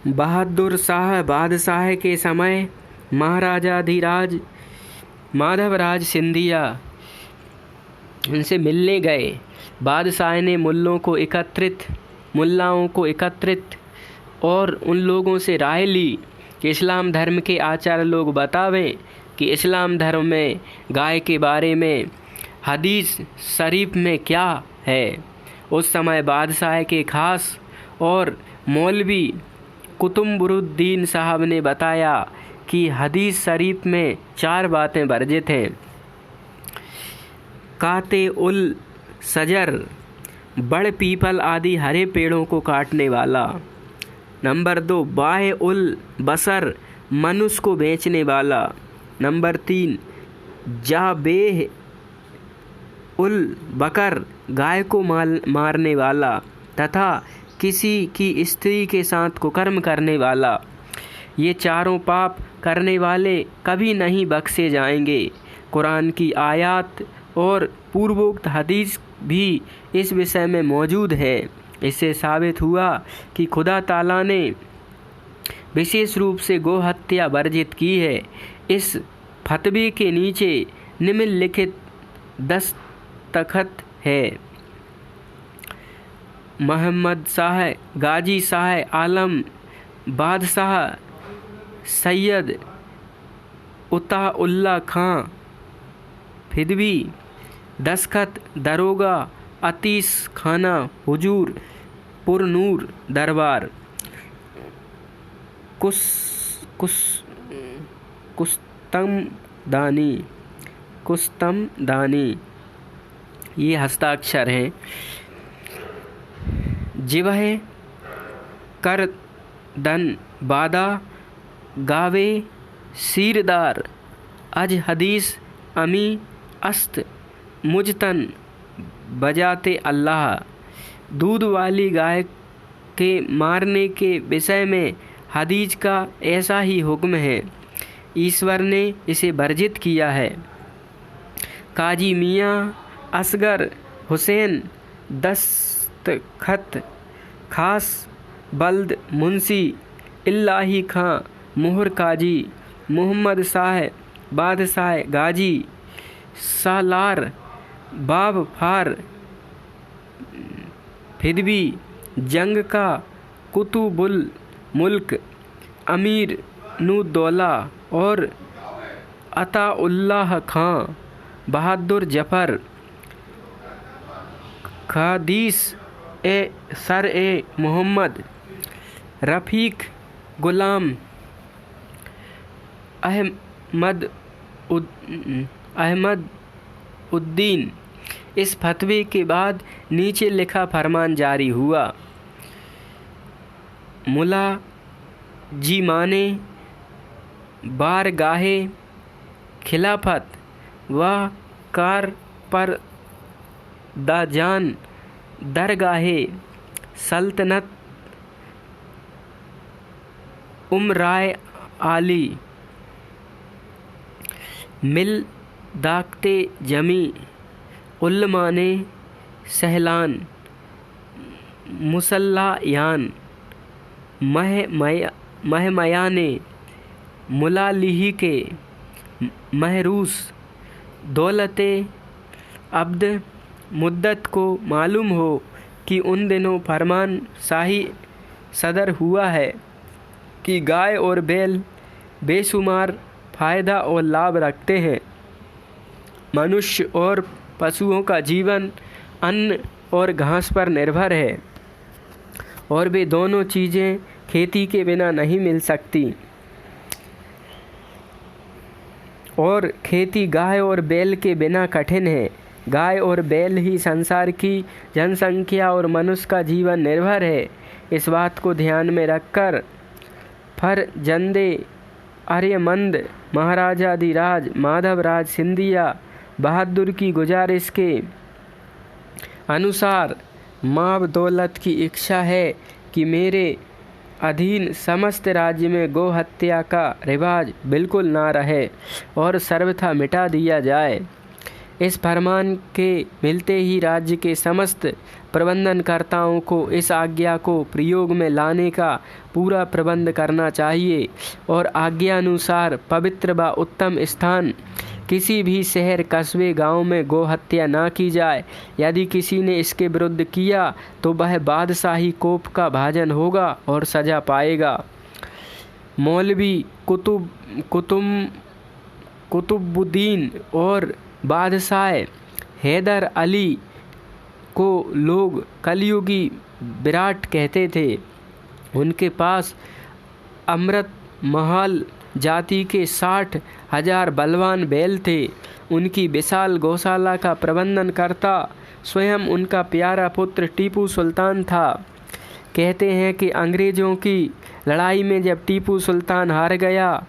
बहादुर शाह बादशाह के समय महाराजाधिराज माधवराज सिंधिया उनसे मिलने गए। बादशाह ने मुल्लाओं को एकत्रित और उन लोगों से राय ली कि इस्लाम धर्म के आचार्य लोग बतावें कि इस्लाम धर्म में गाय के बारे में हदीस शरीफ में क्या है। उस समय बादशाह के खास और मौलवी कुतुबुद्दीन साहब ने बताया कि हदीस शरीफ में 4 बातें वर्जित हैं। काते उल सजर, बड़ पीपल आदि हरे पेड़ों को काटने वाला। नंबर 2, बाह उल बसर, मनुष्य को बेचने वाला। नंबर 3, जाबेह उल बकर, गाय को मारने वाला तथा किसी की स्त्री के साथ कुकर्म करने वाला। ये चारों पाप करने वाले कभी नहीं बख्शे जाएंगे। कुरान की आयत और पूर्वोक्त हदीस भी इस विषय में मौजूद है। इससे साबित हुआ कि खुदा ताला ने विशेष रूप से गो हत्या वर्जित की है। इस फतवे के नीचे निम्नलिखित दस्तखत है। मोहम्मद शाह, गाजी शाह आलम, बादशाह सैयद उताउल्लाह खां फिदवी। दस्तखत दरोगा अतीस खाना हुजूर पुरनूर दरबार। कुस्तमदानी ये हस्ताक्षर हैं। जिवह करदन बादा गावे सीरदार अज हदीस अमी अस्त मुजतन बजाते अल्लाह। दूध वाली गाय के मारने के विषय में हदीस का ऐसा ही हुक्म है। ईश्वर ने इसे वर्जित किया है। काजी मियाँ असगर हुसैन दस्तखत खास बल्द मुंशी इल्लाही खां मुहर काजी मोहम्मद शाह बादशाह गाजी सालार बाब फार फिदवी जंग का कुतुबुल मुल्क अमीर नुदौला और अताउल्लाह खां बहादुर जफर खादीस सर मोहम्मद रफ़ीक गुलाम अहमद उद्दीन। इस फतवे के बाद नीचे लिखा फरमान जारी हुआ। मुला जी माने बारगाहे खिलाफत व कार पर दाजान दरगाहे सल्तनत उमराय आली मिल दाकते जमी उल्माने सहलान मुसल्लायान महमयाने मुलालिही के महरूस दौलते अब्द मुद्दत को मालूम हो कि उन दिनों फरमान शाही सदर हुआ है कि गाय और बैल बेशुमार फ़ायदा और लाभ रखते हैं। मनुष्य और पशुओं का जीवन अन्न और घास पर निर्भर है और वे दोनों चीज़ें खेती के बिना नहीं मिल सकती और खेती गाय और बैल के बिना कठिन है। गाय और बैल ही संसार की जनसंख्या और मनुष्य का जीवन निर्भर है। इस बात को ध्यान में रखकर फरजंदे आर्यमंद महाराजाधिराज माधवराज सिंधिया बहादुर की गुजारिश के अनुसार माव दौलत की इच्छा है कि मेरे अधीन समस्त राज्य में गौ हत्या का रिवाज बिल्कुल ना रहे और सर्वथा मिटा दिया जाए। इस फरमान के मिलते ही राज्य के समस्त प्रबंधनकर्ताओं को इस आज्ञा को प्रयोग में लाने का पूरा प्रबंध करना चाहिए और आज्ञानुसार पवित्र व उत्तम स्थान किसी भी शहर कस्बे गांव में गौ हत्या न की जाए। यदि किसी ने इसके विरुद्ध किया तो वह बादशाही कोप का भाजन होगा और सजा पाएगा। मौलवी कुतुबुद्दीन और बादशाह हैदर अली को लोग कलयुगी विराट कहते थे। उनके पास अमृत महल जाति के 60,000 बलवान बैल थे। उनकी विशाल गौशाला का प्रबंधन करता स्वयं उनका प्यारा पुत्र टीपू सुल्तान था। कहते हैं कि अंग्रेज़ों की लड़ाई में जब टीपू सुल्तान हार गया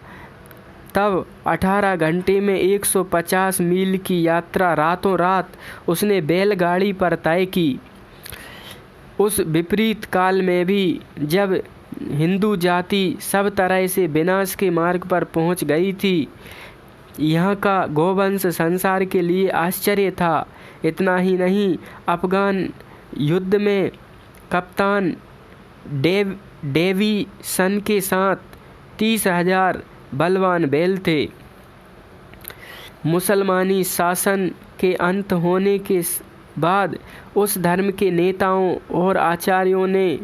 तब 18 घंटे में 150 मील की यात्रा रातों रात उसने बैलगाड़ी पर तय की। उस विपरीत काल में भी जब हिंदू जाति सब तरह से विनाश के मार्ग पर पहुंच गई थी, यहाँ का गोवंश संसार के लिए आश्चर्य था। इतना ही नहीं, अफगान युद्ध में कप्तान डेविसन के साथ 30,000 बलवान बैल थे। मुसलमानी शासन के अंत होने के बाद उस धर्म के नेताओं और आचार्यों ने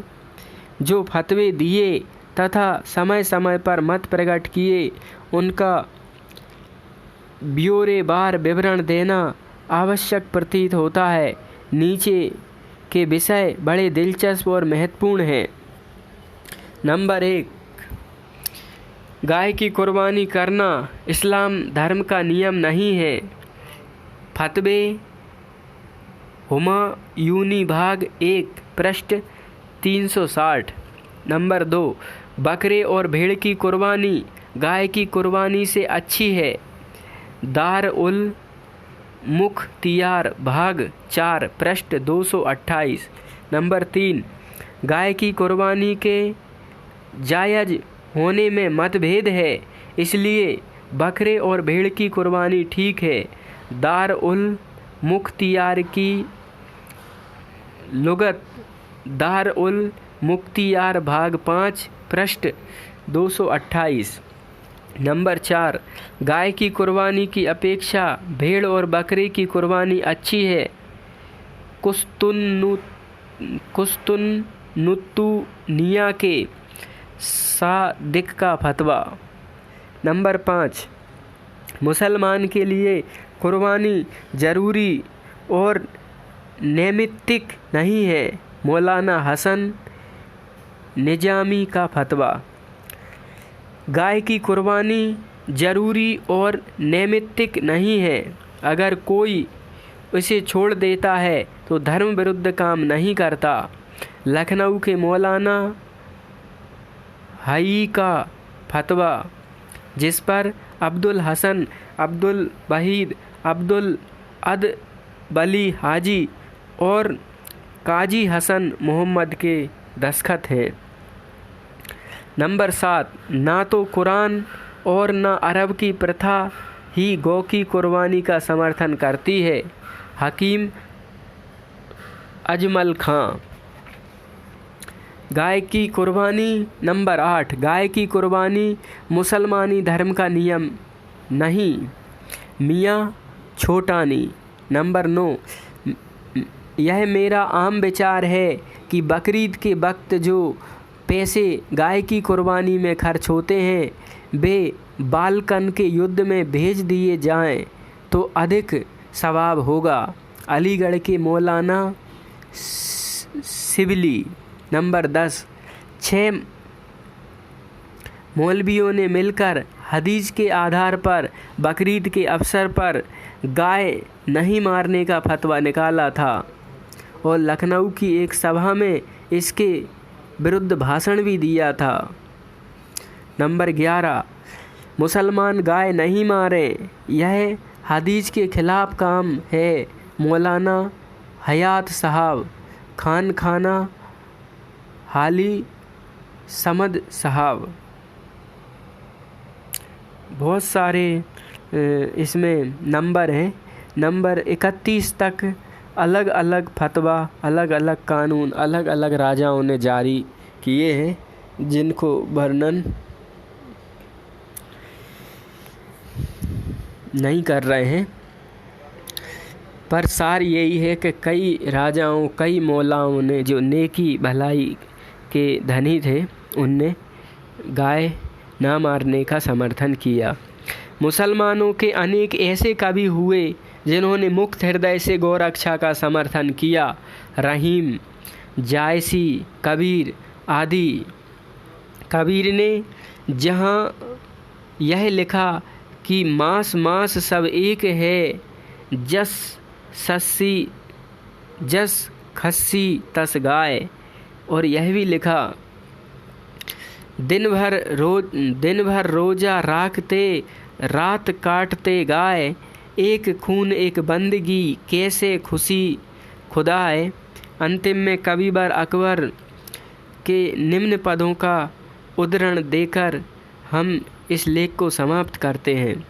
जो फतवे दिए तथा समय समय पर मत प्रकट किए, उनका ब्यौरेवार विवरण देना आवश्यक प्रतीत होता है। नीचे के विषय बड़े दिलचस्प और महत्वपूर्ण हैं। नंबर 1, गाय की कुर्बानी करना इस्लाम धर्म का नियम नहीं है। फतवे हुमायूनी भाग 1 पृष्ठ 360। नंबर 2, बकरे और भेड़ की कुर्बानी गाय की कुर्बानी से अच्छी है। दार उल मुख्तियार भाग 4 पृष्ठ 228। नंबर 3, गाय की कुर्बानी के जायज़ होने में मतभेद है, इसलिए बकरे और भेड़ की कुर्बानी ठीक है। दार उल मुख्तियार की लुगत दार उल मुख्तियार भाग 5 पृष्ठ 228। नंबर 4, गाय की कुर्बानी की अपेक्षा भेड़ और बकरे की कुर्बानी अच्छी है। कुस्तुननुत्तुनिया के सादिक का फतवा। नंबर 5, मुसलमान के लिए कुर्बानी ज़रूरी और नैमित्तिक नहीं है। मौलाना हसन निजामी का फतवा। गाय की कुर्बानी ज़रूरी और नैमित्तिक नहीं है। अगर कोई उसे छोड़ देता है तो धर्म विरुद्ध काम नहीं करता। लखनऊ के मौलाना हई का फतवा, जिस पर अब्दुल हसन, अब्दुल वहीद, अब्दुल अदबली हाजी और काजी हसन मोहम्मद के दस्तखत हैं। नंबर 7, ना तो कुरान और ना अरब की प्रथा ही गौ की कुर्बानी का समर्थन करती है। हकीम अजमल खां। गाय की कुर्बानी। नंबर 8, गाय की कुर्बानी मुसलमानी धर्म का नियम नहीं। मियाँ छोटानी। नंबर 9, यह मेरा आम विचार है कि बकरीद के वक्त जो पैसे गाय की कुर्बानी में खर्च होते हैं वे बालकन के युद्ध में भेज दिए जाएं तो अधिक सवाब होगा। अलीगढ़ के मौलाना शिबली। नंबर 10, 6 मौलवियों ने मिलकर हदीस के आधार पर बकरीद के अवसर पर गाय नहीं मारने का फतवा निकाला था और लखनऊ की एक सभा में इसके विरुद्ध भाषण भी दिया था। नंबर 11, मुसलमान गाय नहीं मारें, यह हदीस के खिलाफ काम है। मौलाना हयात साहब, खाना हाली समद साहब। बहुत सारे इसमें नंबर हैं, नंबर 31 तक अलग अलग फतवा, अलग अलग कानून, अलग अलग राजाओं ने जारी किए हैं, जिनको वर्णन नहीं कर रहे हैं। पर सार यही है कि कई राजाओं, कई मौलाओं ने, जो नेकी भलाई के धनी थे, उनने गाय ना मारने का समर्थन किया। मुसलमानों के अनेक ऐसे कवि हुए जिन्होंने मुक्त हृदय से गौरक्षा का समर्थन किया। रहीम, जायसी, कबीर आदि। कबीर ने जहाँ यह लिखा कि मांस मांस सब एक है, जस खस्सी तस गाय, और यह भी लिखा दिन भर रोजा राखते, रात काटते गाय, एक खून एक बंदगी कैसे खुशी खुदाए। अंतिम में कबीर अकबर के निम्न पदों का उद्धरण देकर हम इस लेख को समाप्त करते हैं।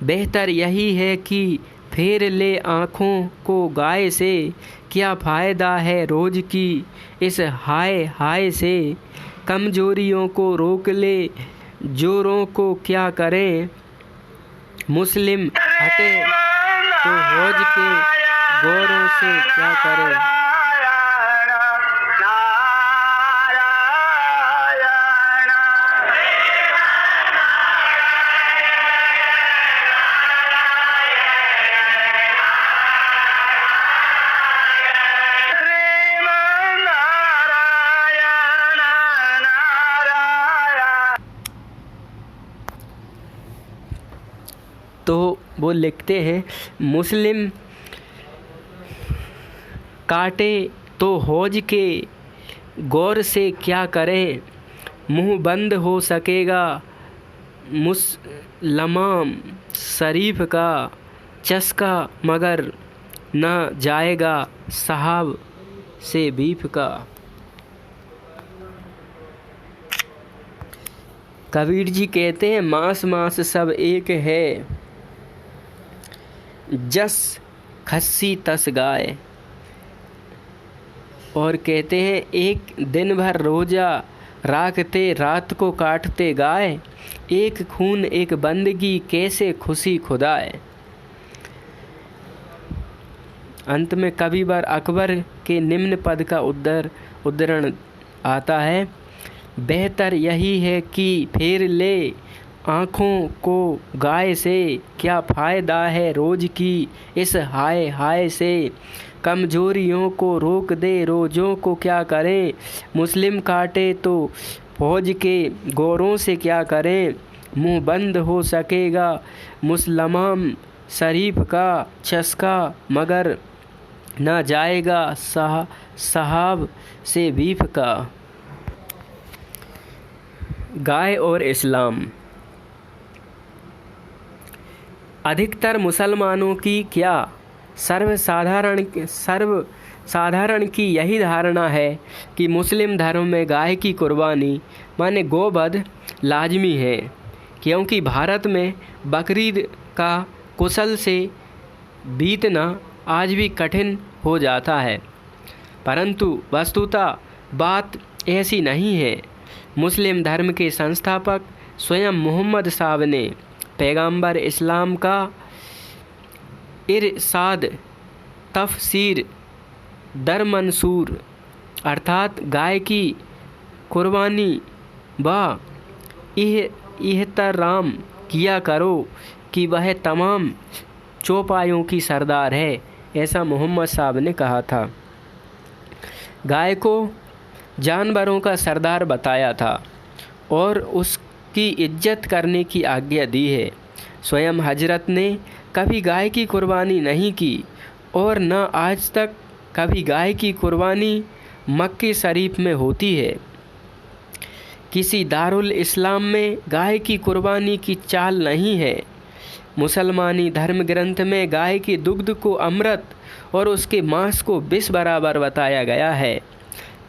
बेहतर यही है कि फेर ले आँखों को गाय से, क्या फ़ायदा है रोज़ की इस हाय हाय से। कमजोरियों को रोक ले, जोरों को क्या करें, मुस्लिम हटे तो हौज के गौरों से क्या करें। तो वो लिखते हैं, मुस्लिम काटे तो हौज के गौर से क्या करें, मुँह बंद हो सकेगा मुसलमान शरीफ का चस्का, मगर न जाएगा साहब से बीफ का। कबीर जी कहते हैं, मांस मांस सब एक है, जस खस्सी तस गाय। और कहते हैं, एक दिन भर रोजा राखते, रात को काटते गाय, एक खून एक बंदगी कैसे खुशी खुदाए। अंत में कबीर अकबर के निम्न पद का उद्धरण आता है, बेहतर यही है कि फेर ले आँखों को गाय से, क्या फ़ायदा है रोज़ की इस हाय हाय से। कमजोरियों को रोक दे, रोज़ों को क्या करें, मुस्लिम काटे तो फौज के गौरों से क्या करें, मुँह बंद हो सकेगा मुसलमान शरीफ का चस्का, मगर न जाएगा साहब से बीफ का। गाय और इस्लाम। अधिकतर मुसलमानों की क्या सर्वसाधारण की यही धारणा है कि मुस्लिम धर्म में गाय की कुर्बानी माने गोवध लाजमी है, क्योंकि भारत में बकरीद का कुशल से बीतना आज भी कठिन हो जाता है। परंतु वस्तुतः बात ऐसी नहीं है। मुस्लिम धर्म के संस्थापक स्वयं मोहम्मद साहब ने पैगंबर इस्लाम का इरशाद तफसीर दर मंसूर, अर्थात गाय की कुर्बानी व एहतराम किया करो कि वह तमाम चौपायों की सरदार है, ऐसा मोहम्मद साहब ने कहा था। गाय को जानवरों का सरदार बताया था और उसकी इज्जत करने की आज्ञा दी है। स्वयं हजरत ने कभी गाय की कुर्बानी नहीं की और न आज तक कभी गाय की कुर्बानी मक्के शरीफ में होती है। किसी दारुल इस्लाम में गाय की कुर्बानी की चाल नहीं है। मुसलमानी धर्म ग्रंथ में गाय के दुग्ध को अमृत और उसके मांस को विष बराबर बताया गया है।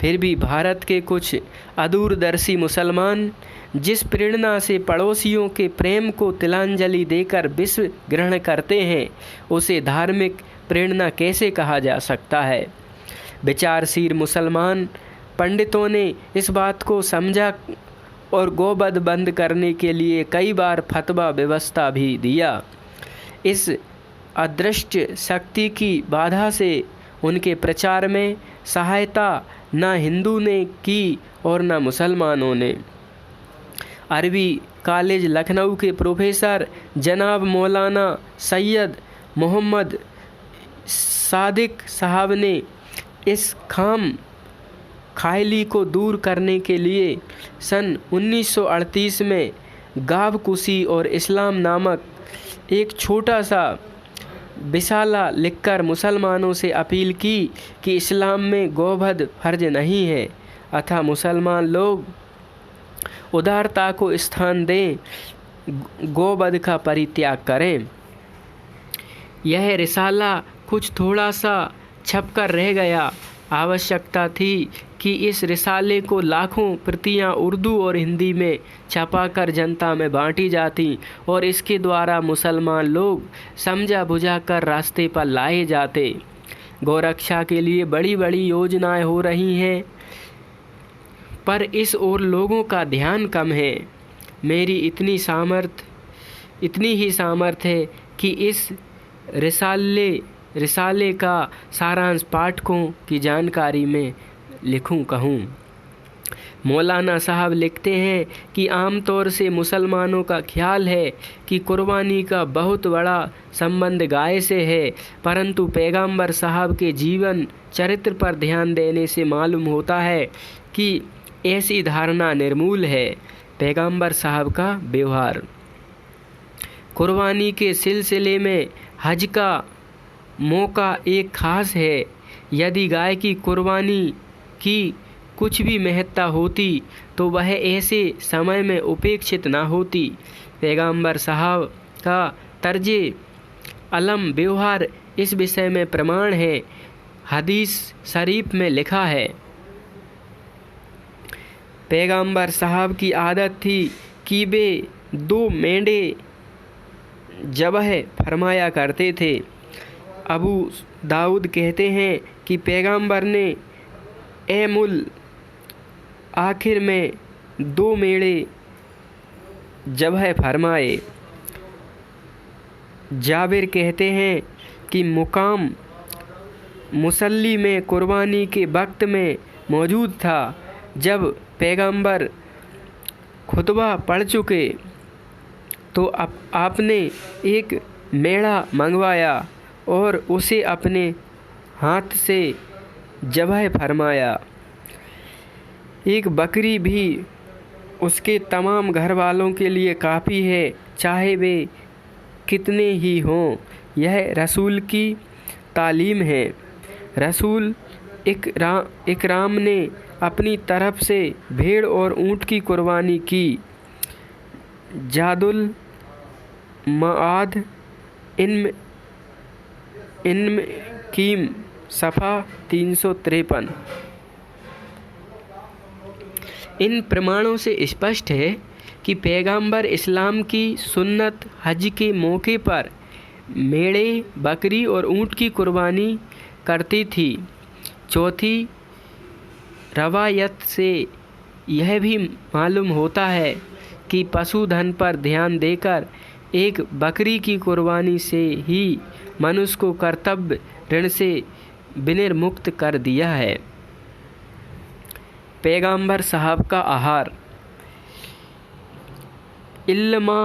फिर भी भारत के कुछ अदूरदर्शी मुसलमान जिस प्रेरणा से पड़ोसियों के प्रेम को तिलांजलि देकर विश्व ग्रहण करते हैं, उसे धार्मिक प्रेरणा कैसे कहा जा सकता है। विचारशील मुसलमान पंडितों ने इस बात को समझा और गोवध बंद करने के लिए कई बार फतवा व्यवस्था भी दिया। इस अदृश्य शक्ति की बाधा से उनके प्रचार में सहायता न हिंदू ने की और न मुसलमानों ने। अरबी कॉलेज लखनऊ के प्रोफेसर जनाब मौलाना सैयद मोहम्मद सादिक साहब ने इस खाम ख्याली को दूर करने के लिए सन 1938 में गावकुशी और इस्लाम नामक एक छोटा सा रिसाला लिखकर मुसलमानों से अपील की कि इस्लाम में गोवध फर्ज नहीं है, अतः मुसलमान लोग उदारता को स्थान दें, गोवध का परित्याग करें। यह रिसाला कुछ थोड़ा सा छपकर रह गया। आवश्यकता थी कि इस रिसाले को लाखों प्रतियां उर्दू और हिंदी में छपाकर जनता में बांटी जाती और इसके द्वारा मुसलमान लोग समझा बुझाकर रास्ते पर लाए जाते। गौरक्षा के लिए बड़ी बड़ी योजनाएं हो रही हैं, पर इस ओर लोगों का ध्यान कम है। मेरी इतनी ही सामर्थ्य है कि इस रिसाले का सारांश पाठकों की जानकारी में लिखूं कहूं। मौलाना साहब लिखते हैं कि आमतौर से मुसलमानों का ख्याल है कि कुर्बानी का बहुत बड़ा संबंध गाय से है, परंतु पैगंबर साहब के जीवन चरित्र पर ध्यान देने से मालूम होता है कि ऐसी धारणा निर्मूल है। पैगंबर साहब का व्यवहार कुर्बानी के सिलसिले में हज का मौका एक खास है। यदि गाय की कुर्बानी की कुछ भी महत्ता होती तो वह ऐसे समय में उपेक्षित न होती। पैगंबर साहब का तर्जे अलम व्यवहार इस विषय में प्रमाण है। हदीस शरीफ में लिखा है, पैगंबर साहब की आदत थी कि वे 2 मेंढे ज़बह फरमाया करते थे। अबू दाऊद कहते हैं कि पैगंबर ने एमुल आखिर में 2 मेढ़े ज़बह फरमाए। जाबिर कहते हैं कि मुकाम मुसल्ली में कुर्बानी के वक्त में मौजूद था। जब पैगंबर खुतबा पढ़ चुके तो आपने एक मेढ़ा मंगवाया और उसे अपने हाथ से ज़बह फरमाया। एक बकरी भी उसके तमाम घर वालों के लिए काफ़ी है, चाहे वे कितने ही हों। यह रसूल की तालीम है। रसूल इकराम ने अपनी तरफ से भेड़ और ऊँट की कुर्बानी की। जादुल माद इनम कीम सफ़ा 353। इन प्रमाणों से स्पष्ट है कि पैगंबर इस्लाम की सुन्नत हज के मौके पर मेढ़े, बकरी और ऊँट की कुर्बानी करती थी। चौथी रवायत से यह भी मालूम होता है कि पशुधन पर ध्यान देकर एक बकरी की कुर्बानी से ही मनुष्य को कर्तव्य ऋण से विनिर्मुक्त कर दिया है। पैगंबर साहब का आहार। इल्मा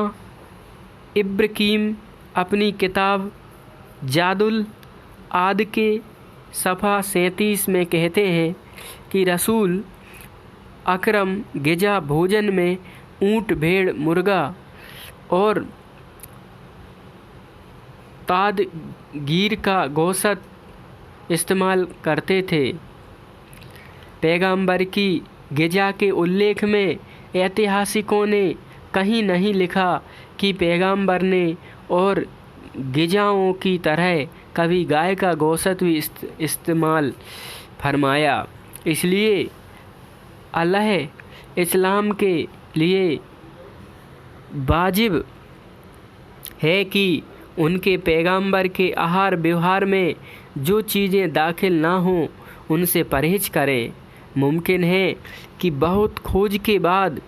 इब्राहीम अपनी किताब जादुल आद के सफ़ा 37 में कहते हैं कि रसूल अकरम गिजा भोजन में ऊँट, भेड़, मुर्गा और तादगीर का गोश्त इस्तेमाल करते थे। पैगंबर की गिजा के उल्लेख में ऐतिहासिकों ने कहीं नहीं लिखा कि पैगंबर ने और गिजाओं की तरह कभी गाय का गोश्त भी इस्तेमाल फरमाया। इसलिए अल्लाह इस्लाम के लिए वाजिब है कि उनके पैगंबर के आहार व्यवहार में जो चीज़ें दाखिल ना हों उनसे परहेज करें। मुमकिन है कि बहुत खोज के बाद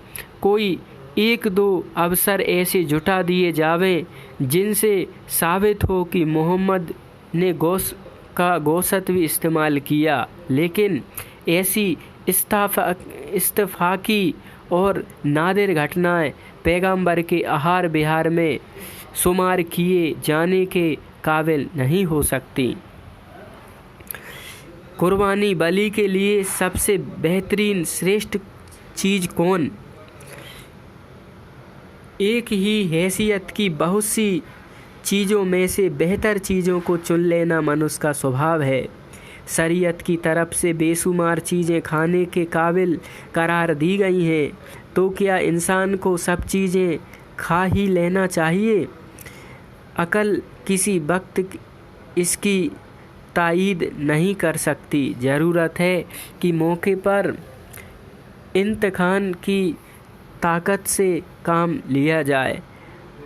कोई एक दो अवसर ऐसे जुटा दिए जावें जिनसे साबित हो कि मोहम्मद ने गोश्त भी इस्तेमाल किया, लेकिन ऐसी इत्तफाकी और नादिर घटनाएं पैगंबर के आहार विहार में शुमार किए जाने के काबिल नहीं हो सकती। कुर्बानी बलि के लिए सबसे बेहतरीन श्रेष्ठ चीज़ कौन? एक ही हैसियत की बहुत सी चीज़ों में से बेहतर चीज़ों को चुन लेना मनुष्य का स्वभाव है। शरीयत की तरफ से बेशुमार चीज़ें खाने के काबिल करार दी गई हैं, तो क्या इंसान को सब चीज़ें खा ही लेना चाहिए? अकल किसी वक्त इसकी तायीद नहीं कर सकती। ज़रूरत है कि मौके पर इंतखान की ताकत से काम लिया जाए।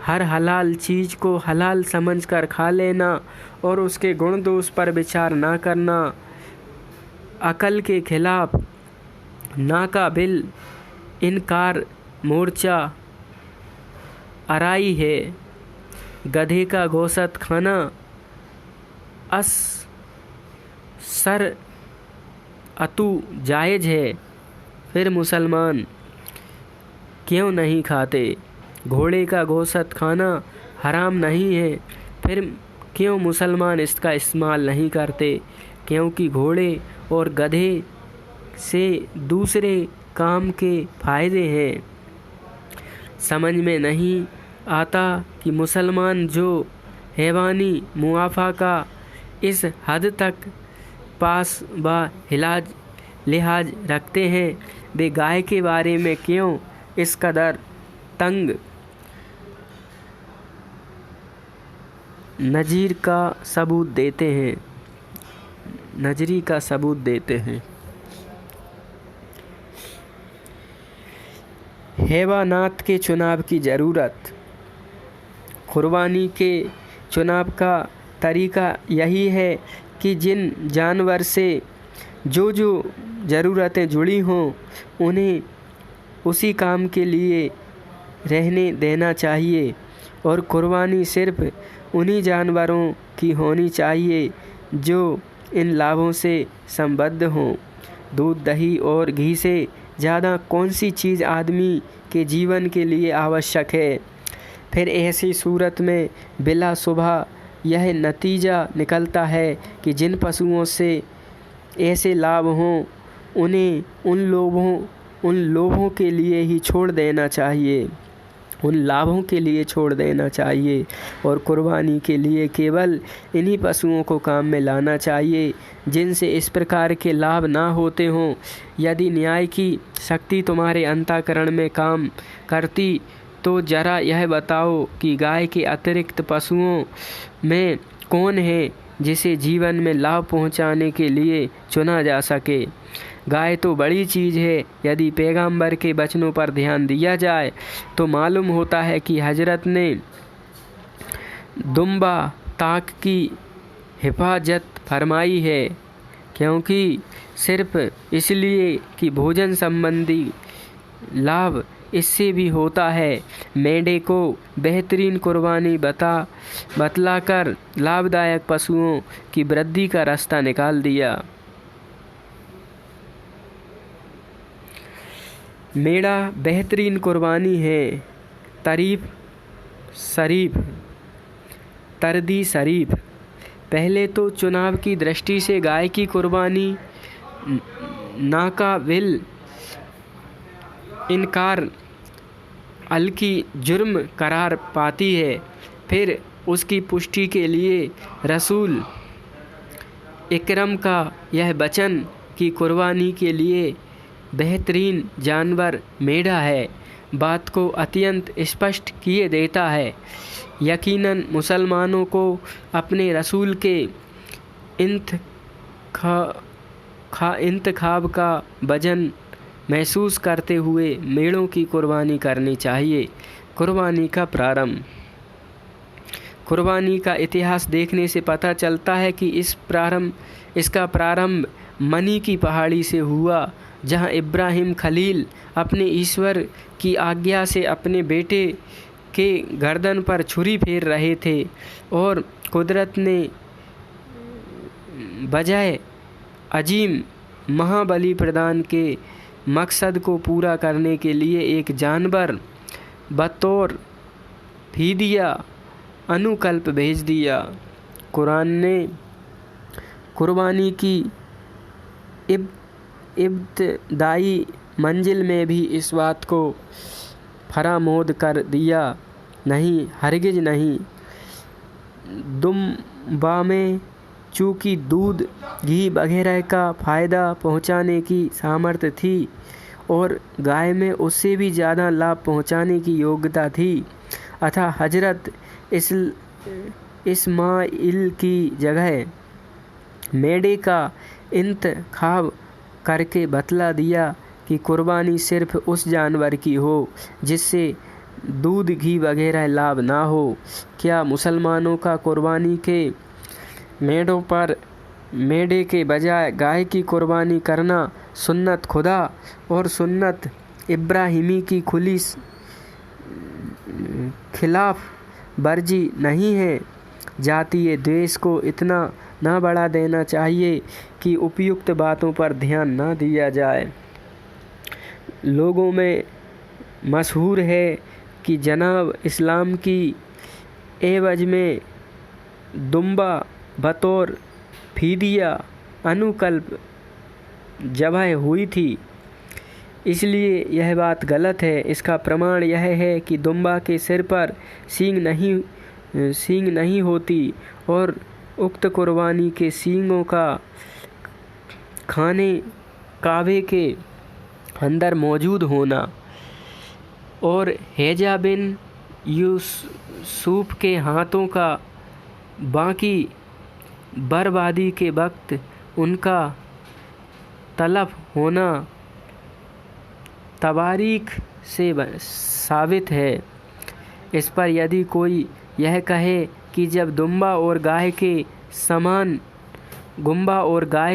हर हलाल चीज़ को हलाल समझकर खा लेना और उसके गुण दोष पर विचार ना करना अकल के खिलाफ नाकाबिल इनकार मोर्चा आराई है। गधे का गोश्त खाना सर अतु जायज़ है, फिर मुसलमान क्यों नहीं खाते? घोड़े का गोश्त खाना हराम नहीं है, फिर क्यों मुसलमान इसका इस्तेमाल नहीं करते? क्योंकि घोड़े और गधे से दूसरे काम के फ़ायदे हैं। समझ में नहीं आता कि मुसलमान जो हैवानी मुआफ़ा का इस हद तक पास लिहाज रखते हैं, वे गाय के बारे में क्यों इस कदर तंग नज़री का सबूत देते हैं। हैवानात के चुनाव की ज़रूरत। कुर्बानी के चुनाव का तरीका यही है कि जिन जानवर से जो ज़रूरतें जुड़ी हों उन्हें उसी काम के लिए रहने देना चाहिए, और कुर्बानी सिर्फ़ उन्हीं जानवरों की होनी चाहिए जो इन लाभों से संबद्ध हों। दूध, दही और घी से ज़्यादा कौन सी चीज़ आदमी के जीवन के लिए आवश्यक है? फिर ऐसी सूरत में बिला शुबा यह नतीजा निकलता है कि जिन पशुओं से ऐसे लाभ हों उन्हें उन लोभों के लिए ही छोड़ देना चाहिए, उन लाभों के लिए छोड़ देना चाहिए, और कुर्बानी के लिए केवल इन्हीं पशुओं को काम में लाना चाहिए जिनसे इस प्रकार के लाभ ना होते हों। यदि न्याय की शक्ति तुम्हारे अंतःकरण में काम करती तो ज़रा यह बताओ कि गाय के अतिरिक्त पशुओं में कौन है जिसे जीवन में लाभ पहुंचाने के लिए चुना जा सके? गाय तो बड़ी चीज़ है। यदि पैगंबर के वचनों पर ध्यान दिया जाए तो मालूम होता है कि हजरत ने दुम्बा ताक की हिफाजत फरमाई है, क्योंकि सिर्फ इसलिए कि भोजन संबंधी लाभ इससे भी होता है। मेंढे को बेहतरीन कुर्बानी बतलाकर लाभदायक पशुओं की वृद्धि का रास्ता निकाल दिया। मेढ़ा बेहतरीन कुर्बानी है। तरदी शरीफ। पहले तो चुनाव की दृष्टि से गाय की कुर्बानी नाकाबिल इनकार हल्की जुर्म करार पाती है। फिर उसकी पुष्टि के लिए रसूल इकरम का यह वचन कि कुर्बानी के लिए बेहतरीन जानवर मेढ़ा है, बात को अत्यंत स्पष्ट किए देता है। यकीनन मुसलमानों को अपने रसूल के इंतखाब का वजन महसूस करते हुए मेढ़ों की कुर्बानी करनी चाहिए। कुर्बानी का प्रारंभ। कुर्बानी का इतिहास देखने से पता चलता है कि इसका प्रारंभ मनी की पहाड़ी से हुआ, जहां इब्राहिम खलील अपने ईश्वर की आज्ञा से अपने बेटे के गर्दन पर छुरी फेर रहे थे और कुदरत ने बजाय अजीम महाबली प्रदान के मकसद को पूरा करने के लिए एक जानवर बतौर फीदिया अनुकल्प भेज दिया। कुरान ने कुर्बानी की इब्तदाई मंजिल में भी इस बात को फरामोद कर दिया, नहीं, हरगिज नहीं। दुम्बा में चूँकि दूध, घी वगैरह का फ़ायदा पहुंचाने की सामर्थ्य थी और गाय में उससे भी ज़्यादा लाभ पहुंचाने की योग्यता थी, अतः हजरत इस्माइल की जगह मेढ़े का इंतखाब करके बतला दिया कि कुर्बानी सिर्फ उस जानवर की हो जिससे दूध, घी वगैरह लाभ ना हो। क्या मुसलमानों का कुर्बानी के मेढ़ों पर मेढ़े के बजाय गाय की कुर्बानी करना सुन्नत खुदा और सुन्नत इब्राहिमी की खुली खिलाफ वर्जी नहीं है? जातीय द्वेष को इतना ना बढ़ा देना चाहिए कि उपयुक्त बातों पर ध्यान ना दिया जाए। लोगों में मशहूर है कि जनाब इस्लाम की एवज में दुम्बा बतौर फीदिया अनुकल्प ज़बह हुई थी, इसलिए यह बात गलत है। इसका प्रमाण यह है कि दुम्बा के सिर पर सींग नहीं होती और उक्त कुर्बानी के सींगों का खाने काबे के अंदर मौजूद होना और हेजा बिन यूसुफ के हाथों का बाकी बर्बादी के वक्त उनका तलफ होना तवारीख से साबित है। इस पर यदि कोई यह कहे कि जब दुम्बा और गाय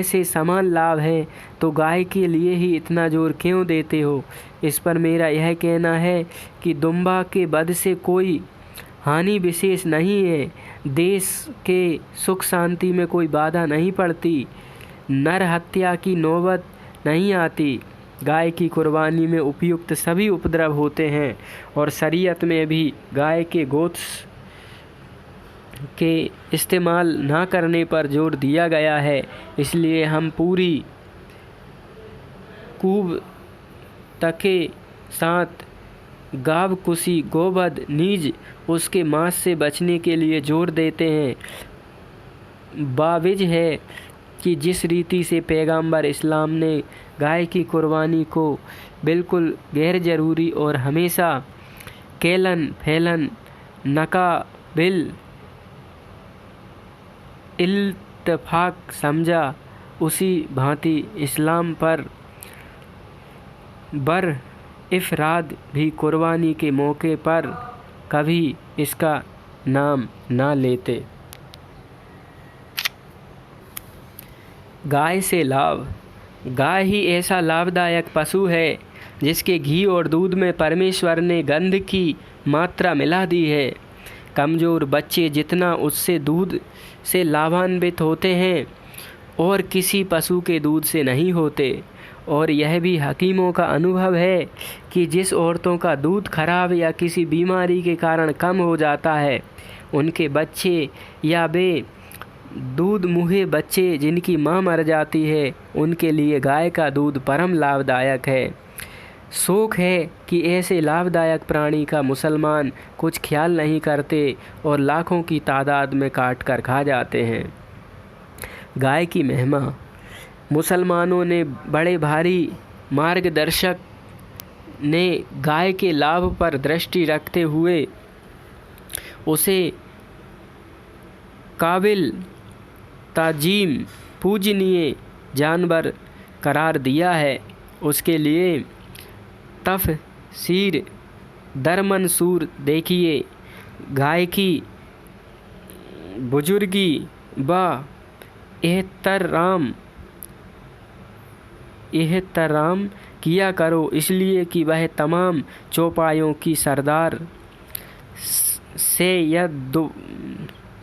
से समान लाभ है तो गाय के लिए ही इतना जोर क्यों देते हो, इस पर मेरा यह कहना है कि दुम्बा के वध से कोई हानि विशेष नहीं है। देश के सुख शांति में कोई बाधा नहीं पड़ती, नर हत्या की नौबत नहीं आती। गाय की कुर्बानी में उपयुक्त सभी उपद्रव होते हैं और शरीयत में भी गाय के गोश्त के इस्तेमाल ना करने पर जोर दिया गया है। इसलिए हम पूरी खूब तके साथ गावकुशी, गोवध, नीज उसके मांस से बचने के लिए जोर देते हैं। बाविज है कि जिस रीति से पैगंबर इस्लाम ने गाय की कुर्बानी को बिल्कुल गैर ज़रूरी और हमेशा केलन फैलन नकाबिल इल्तफाक समझा, उसी भांति इस्लाम पर बर इफ़राद भी कुर्बानी के मौके पर कभी इसका नाम ना लेते। गाय से लाभ। गाय ही ऐसा लाभदायक पशु है जिसके घी और दूध में परमेश्वर ने गंध की मात्रा मिला दी है। कमज़ोर बच्चे जितना उससे दूध से लाभान्वित होते हैं और किसी पशु के दूध से नहीं होते। और यह भी हकीमों का अनुभव है कि जिस औरतों का दूध खराब या किसी बीमारी के कारण कम हो जाता है, उनके बच्चे या बे दूध मुहे बच्चे जिनकी मां मर जाती है, उनके लिए गाय का दूध परम लाभदायक है। शोक है कि ऐसे लाभदायक प्राणी का मुसलमान कुछ ख्याल नहीं करते और लाखों की तादाद में काट कर खा जाते हैं। गाय की महिमा। मुसलमानों ने बड़े भारी मार्गदर्शक ने गाय के लाभ पर दृष्टि रखते हुए उसे काबिल ताजीम पूजनीय जानवर करार दिया है। उसके लिए तफसीर दरमंसूर देखिए। गाय की बुजुर्गी व एहतराम किया करो, इसलिए कि वह तमाम चौपायों की सरदार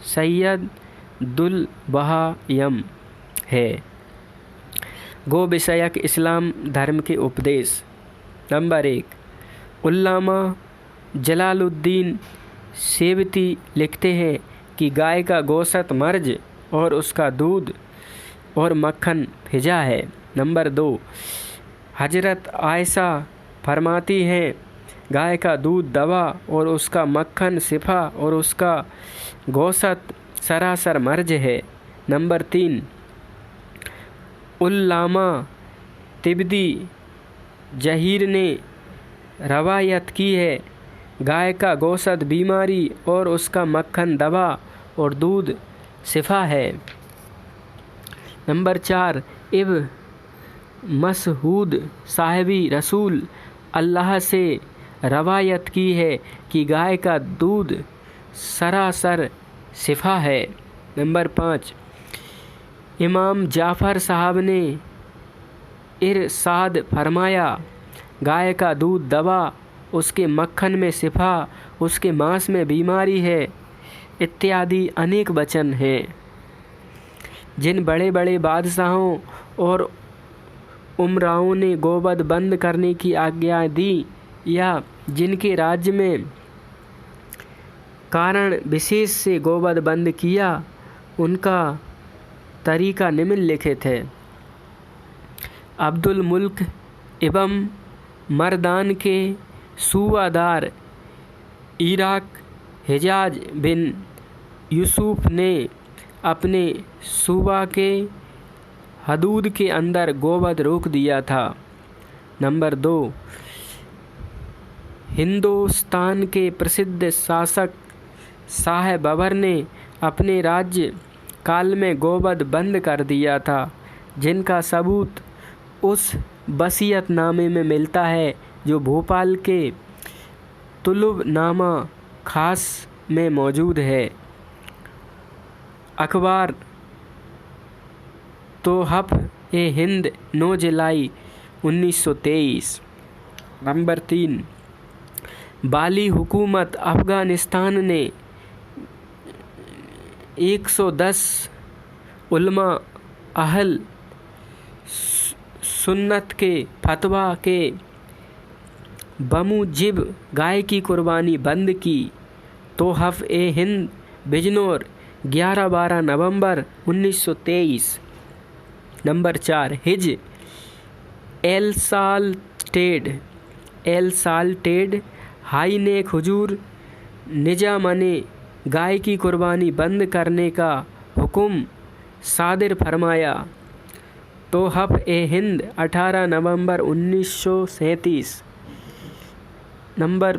सैयदुल बहायम है। गो विषयक इस्लाम धर्म के उपदेश। नंबर 1, उल्लामा जलालुद्दीन सेवती लिखते हैं कि गाय का गोश्त मर्ज और उसका दूध और मक्खन फिजा है। नंबर 2, हजरत आयशा फरमाती हैं गाय का दूध दवा और उसका मक्खन शिफा और उसका गोश्त सरासर मर्ज है। नंबर 3, उल्लामा तिब्बती जहीर ने रवायत की है गाय का गोश्त बीमारी और उसका मक्खन दवा और दूध शिफा है। नंबर 4, इब्न मसऊद साहिबी रसूल अल्लाह से रवायत की है कि गाय का दूध सरासर शिफा है। नंबर 5, इमाम जाफ़र साहब ने इरशाद फरमाया गाय का दूध दवा, उसके मक्खन में शिफा, उसके मांस में बीमारी है, इत्यादि अनेक वचन हैं। जिन बड़े बड़े बादशाहों और उमराओं ने गोवध बंद करने की आज्ञा दी या जिनके राज्य में कारण विशेष से गोवध बंद किया, उनका तरीका निम्नलिखित है। अब्दुल मुल्क इब्न मरदान के सूबादार इराक हिजाज बिन यूसुफ ने अपने सूबा के हदूद के अंदर गोवध रोक दिया था। नंबर 2, हिंदुस्तान के प्रसिद्ध शासक शाह बाबर ने अपने राज्य काल में गोवध बंद कर दिया था, जिनका सबूत उस वसीयतनामे में मिलता है जो भोपाल के तुलबनामा खास में मौजूद है। अखबार तोहफ़-ए-हिंद 9 जुलाई 1923। नंबर 3, बाली हुकूमत अफ़गानिस्तान ने 110 उलमा अहल सुन्नत के फतवा के बमूजिब गाय की कुर्बानी बंद की। तोहफ़-ए-हिंद बिजनौर 11-12 नवंबर 1923। Number 4, his L salted high neck हुजूर निजाम ने गाय की कुर्बानी बंद करने का हुक्म सादिर फरमाया। तोहफ़-ए-हिंद 18 नवंबर 1937। नंबर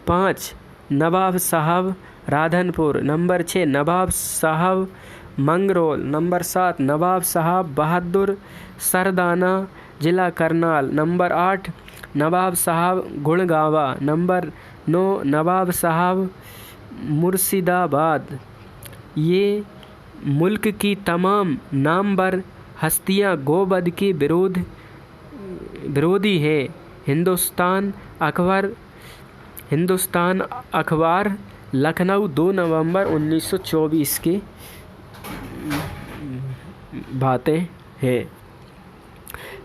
5, नवाब साहब राधनपुर। नंबर 6, नवाब साहब मंगरोल। नंबर 7, नवाब साहब बहादुर सरदाना जिला करनाल। नंबर 8, नवाब साहब गुड़गावा। नंबर 9, नवाब साहब मुर्शिदाबाद। ये मुल्क की तमाम नामवर हस्तियां गोवध के विरोधी हैं। हिंदुस्तान अखबार लखनऊ 2 नवंबर 1924 के बातें हैं।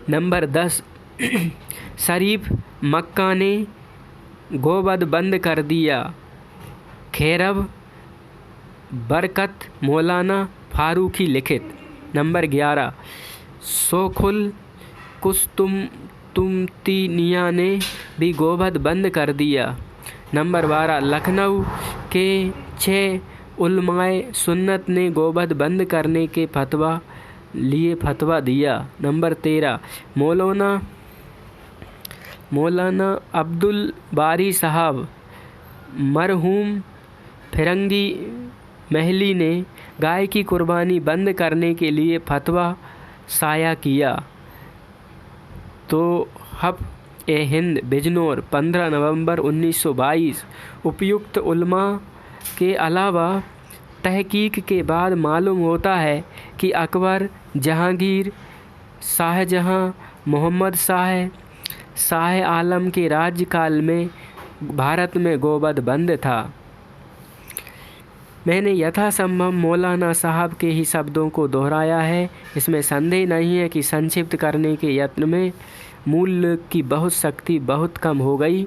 नंबर 10, शरीफ मक्का ने गोवध बंद कर दिया। खैरब बरकत मौलाना फारूकी लिखित। नंबर 11, सोखुल कुस्तुमतुनिया ने भी गोवध बंद कर दिया। नंबर 12, लखनऊ के 6 उलमाए सुन्नत ने गोवध बंद करने के फतवा दिया। नंबर 13, मौलाना अब्दुल बारी साहब मरहूम फिरंगी महली ने गाय की कुर्बानी बंद करने के लिए फतवा साया किया। तो हफ ए हिंद बिजनौर 15 नवंबर 1922। उपयुक्त उलमा के अलावा तहकीक के बाद मालूम होता है कि अकबर, जहांगीर, शाहजहां, मोहम्मद शाह आलम के राज्यकाल में भारत में गोवध बंद था। मैंने यथासंभव मौलाना साहब के ही शब्दों को दोहराया है। इसमें संदेह नहीं है कि संक्षिप्त करने के यत्न में मूल्य की बहुत शक्ति बहुत कम हो गई,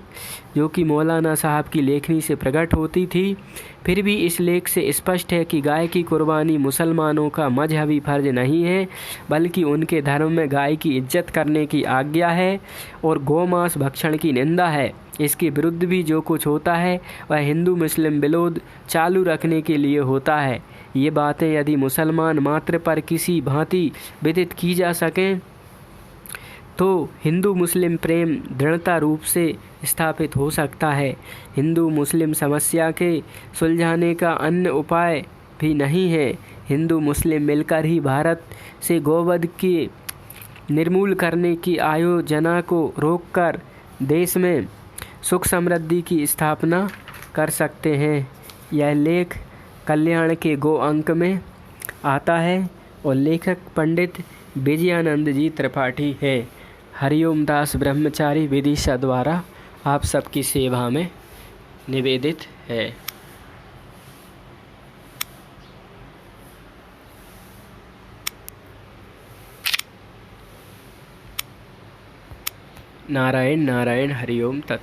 जो कि मौलाना साहब की लेखनी से प्रकट होती थी। फिर भी इस लेख से स्पष्ट है कि गाय की कुर्बानी मुसलमानों का मजहबी फर्ज नहीं है, बल्कि उनके धर्म में गाय की इज्जत करने की आज्ञा है और गौमांस भक्षण की निंदा है। इसके विरुद्ध भी जो कुछ होता है वह हिंदू मुस्लिम विरोध चालू रखने के लिए होता है। ये बातें यदि मुसलमान मात्र पर किसी भांति विदित की जा सकें तो हिंदू मुस्लिम प्रेम दृढ़ता रूप से स्थापित हो सकता है। हिंदू मुस्लिम समस्या के सुलझाने का अन्य उपाय भी नहीं है। हिंदू मुस्लिम मिलकर ही भारत से गोवध के निर्मूल करने की आयोजना को रोककर देश में सुख समृद्धि की स्थापना कर सकते हैं। यह लेख कल्याण के गो अंक में आता है और लेखक पंडित विजयानंद जी त्रिपाठी है। हरिओम दास ब्रह्मचारी विदिशा द्वारा आप सबकी सेवा में निवेदित है। नारायण नारायण हरिओम तत्।